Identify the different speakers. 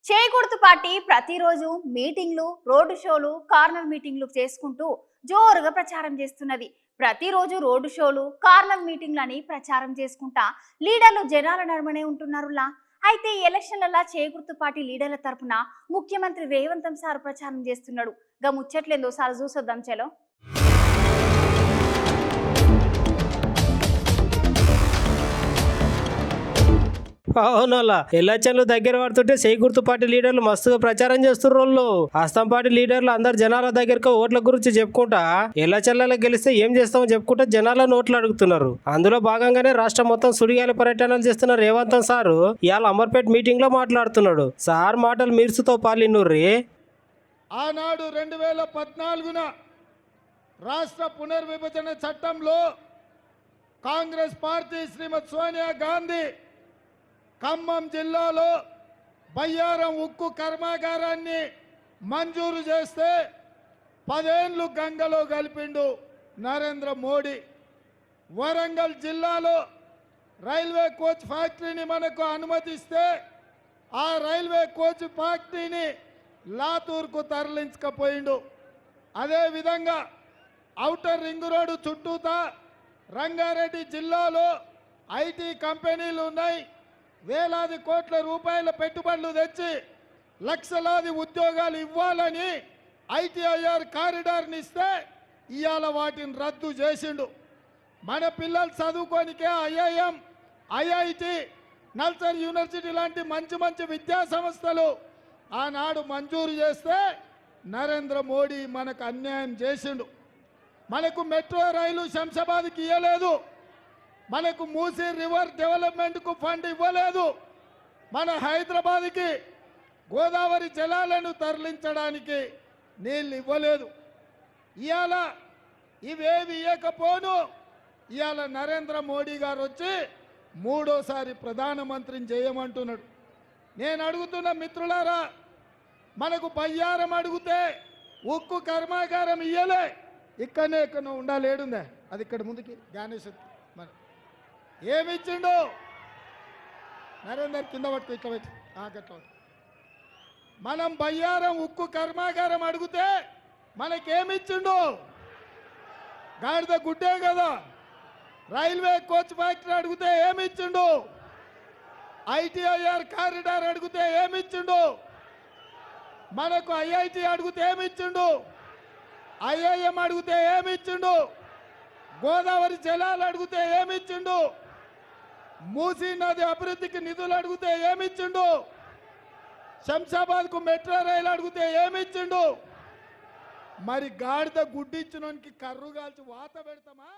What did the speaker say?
Speaker 1: చేయకూడదు పార్టీ ప్రతిరోజు మీటింగ్లు, రోడ్డు షోలు, కార్నర్ మీటింగ్లు చేసుకుంటూ జోరుగా ప్రచారం చేస్తున్నది. ప్రతిరోజు రోడ్డు షోలు, కార్నర్ మీటింగ్లు అని ప్రచారం చేసుకుంటా లీడర్లు జనాల నడుమనే ఉంటున్నారులా. అయితే ఈ ఎలక్షన్లలో చేకూర్తు పార్టీ లీడర్ల తరపున ముఖ్యమంత్రి రేవంత్ సార్ ప్రచారం చేస్తున్నాడు. గా ముచ్చట్లేందో సార్ చూసొద్దాం చలో.
Speaker 2: అవునోలా ఎలక్షన్లు దగ్గర పడుతుంటే చేకూర్తు పార్టీ లీడర్లు మస్తుగా ప్రచారం చేస్తున్నారు. హస్తం పార్టీ లీడర్లు అందరు జనాల దగ్గరకు ఓట్ల గురించి చెప్పుకుంటా ఎలక్షన్లలో గెలిస్తే ఏం చేస్తామో చెప్పుకుంటా జనాలను ఓట్లు అడుగుతున్నారు. అందులో భాగంగానే రాష్ట్రం మొత్తం సుడిగాలి పర్యటనలు చేస్తున్న రేవంత్ సారు ఇవాళ అమర్పేట్ మీటింగ్ లో మాట్లాడుతున్నాడు. సార్ మాటలు మీర్సుతో పాలిన్నూర్రి.
Speaker 3: ఆనాడు 2014న రాష్ట్ర పునర్విభజన చట్టంలో కాంగ్రెస్ పార్టీ శ్రీమతి సోనియా గాంధీ ఖమ్మం జిల్లాలో బయ్యారం ఉక్కు కర్మాగారాన్ని మంజూరు చేస్తే 10 ఏళ్ళు గంగలో కలిపిండు నరేంద్ర మోడీ. వరంగల్ జిల్లాలో రైల్వే కోచ్ ఫ్యాక్టరీని మనకు అనుమతిస్తే ఆ రైల్వే కోచ్ ఫ్యాక్టరీని లాతూర్కు తరలించకపోయిండు. అదేవిధంగా ఔటర్ రింగ్ రోడ్డు చుట్టూతా రంగారెడ్డి జిల్లాలో ఐటీ కంపెనీలు ఉన్నాయి. వేలాది కోట్ల రూపాయల పెట్టుబడులు తెచ్చి లక్షలాది ఉద్యోగాలు ఇవ్వాలని ఐటీఐఆర్ కారిడార్ని ఇస్తే ఇవాళ వాటిని రద్దు చేసిండు. మన పిల్లలు చదువుకోనికే ఐఐఎం, ఐఐటి, నల్సర్ యూనివర్సిటీ లాంటి మంచి మంచి విద్యా సంస్థలు ఆనాడు మంజూరు చేస్తే నరేంద్ర మోడీ మనకు అన్యాయం చేసిండు. మనకు మెట్రో రైలు శంషాబాద్కి ఇవ్వలేదు. మనకు మూసీ రివర్ డెవలప్మెంట్కు ఫండ్ ఇవ్వలేదు. మన హైదరాబాద్కి గోదావరి జలాలను తరలించడానికి నీళ్ళు ఇవ్వలేదు. ఇవాళ ఇవేవి ఇవ్వకపోను ఇవాళ నరేంద్ర మోడీ గారు వచ్చి 3వ ప్రధానమంత్రిని చేయమంటున్నాడు. నేను అడుగుతున్న మిత్రులారా, మనకు బయ్యారం అడిగితే ఉక్కు కర్మాగారం ఇయ్యలే. ఇక్కడనే ఎక్కడ ఉండాలేడుందే అది ఇక్కడ ముందుకి జ్ఞానేశ్వర్ మరి ఏమిచ్చిండు నరేందర్ కింద పట్టుకు ఇట్లా పెట్టి గట్ల. మనం బయ్యారం ఉక్కు కర్మాగారం అడిగితే మనకేమిచ్చిండు? గాడిద గుడ్డే కదా. రైల్వే కోచ్ ఫ్యాక్టరీ అడిగితే ఏమిచ్చిండు? ఐటీఐఆర్ కారిడార్ అడిగితే ఏమిచ్చిండు? మనకు ఐఐటి అడిగితే ఏమిచ్చిండు? ఐఐఎం అడిగితే ఏమిచ్చిండు? గోదావరి జలాలు అడిగితే ఏమిచ్చిండు? మూసీ నది అభివృద్ధికి నిధులు అడిగితే ఏమిచ్చిండు? శంషాబాద్కు మెట్రో రైలు అడిగితే ఏమిచ్చిండు? మరి గాడిద గుడ్డిచ్చినోనికి కర్రు కాల్చి వాత పెడతామా?